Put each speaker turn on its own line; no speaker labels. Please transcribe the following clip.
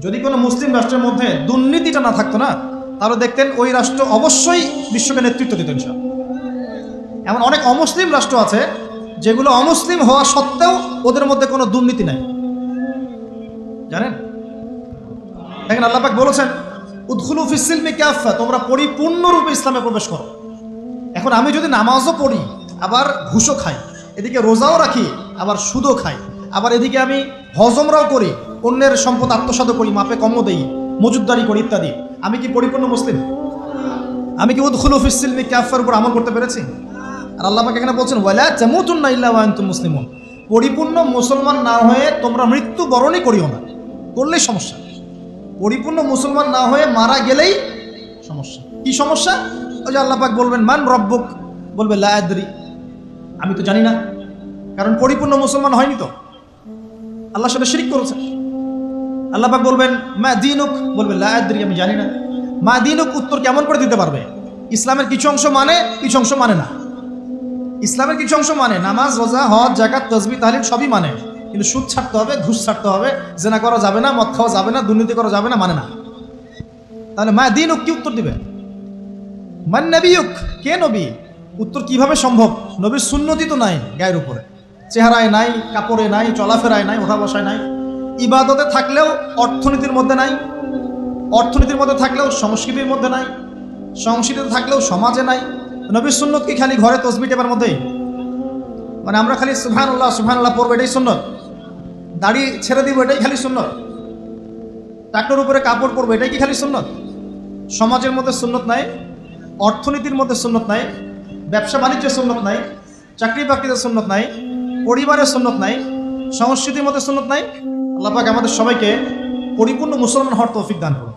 যদি কোনো মুসলিম রাষ্ট্রের মধ্যে দুর্নীতিটা না থাকতো না, তাহলে দেখতেন ওই রাষ্ট্র অবশ্যই বিশ্বকে নেতৃত্ব দিত ইনশাআল্লাহ। এমন অনেক অমুসলিম রাষ্ট্র আছে যেগুলো অমুসলিম হওয়া সত্ত্বেও ওদের মধ্যে কোনো দুর্নীতি নাই, জানেন? দেখেন আল্লাহ পাক বলেছেন উদখুলু ফিস সিলমি কাফা, তোমরা পরিপূর্ণরূপে ইসলামে প্রবেশ করো। এখন আমি যদি নামাজও পড়ি, আবার ঘুষও খাই, এদিকে রোজাও রাখি, আবার সুদও খাই, আবার এদিকে আমি হজমরাও করি, অন্যের সম্পদ আত্মসাৎ করি, মাপে কমও দেই, মজুদদারি করি ইত্যাদি, আমি কি পরিপূর্ণ মুসলিম? আমি কি উদখুলু ফিস সিলমি কাফার উপর আমল করতে পেরেছি? আর আল্লাহ পাক এখানে বলছেন ওয়ালা তামুতুন্না ইল্লা ওয়া আনতুম মুসলিমুন, পরিপূর্ণ মুসলমান না হয়ে তোমরা মৃত্যু বরণই করিও না, করলেই সমস্যা। পরিপূর্ণ মুসলমান না হয়ে মারা গেলেই সমস্যা। কি সমস্যা? ওই যে আল্লাহ পাক বলবেন মান রব্বুক, বলবে লা আদরি, আমি তো জানি না, কারণ পরিপূর্ণ মুসলমান হয়নি তো, আল্লাহর সাথে শিরক করেছে। আল্লাহ পাক বলবেন মা দীনুক, বলবে লা আদরি, আমি জানি না। মা দীনুক উত্তর কেমন করে দিতে পারবে? ইসলামের কিছু অংশ মানে, কিছু অংশ মানে না। ইসলামের কিছু অংশ মানে, নামাজ, রোজা, হজ, যাকাত, তাসবিহ, তাহলিল সবই মানে, কিন্তু সুদ ছাড়তে হবে, ঘুষ ছাড়তে হবে, জেনা করা যাবে না, মদ খাওয়া যাবে না, দুর্নীতি করা যাবে না, মানে না। তাহলে মা দীনুক কি উত্তর দিবে? মান নবিয়ুক, কে নবী? উত্তর কিভাবে সম্ভব? নবীর সুন্নতি তো নাই গায়ের উপরে, চেহারায় নাই, কাপড়ে নাই, চলাফেরায় নাই, ওঠা বসায় নাই, ইবাদতে থাকলেও অর্থনীতির মধ্যে নাই, অর্থনীতির মধ্যে থাকলেও সংস্কৃতির মধ্যে নাই, সংস্কৃতিতে থাকলেও সমাজে নাই। নবীর সুন্নত কি খালি ঘরে তসবিহ টেপার মধ্যেই? মানে আমরা খালি সুবহানাল্লাহ সুবহানাল্লাহ পড়বো এটাই সুন্নত, দাড়ি ছেড়ে দিব এটাই খালি সুন্নত, টাকটোর উপরে কাপড় পরবো এটাই কি খালি সুন্নত? সমাজের মধ্যে সুন্নত নাই, অর্থনীতির মধ্যে সুন্নত নাই, ব্যবসা বাণিজ্যের সুন্নত নাই, চাকরি বাকরিতে সুন্নত নাই, পরিবারের সুন্নত নাই, সংস্কৃতির মধ্যে সুন্নত নাই। আল্লাহ পাক আমাদের সবাইকে পরিপূর্ণ মুসলমান হওয়ার তৌফিক দান করুন।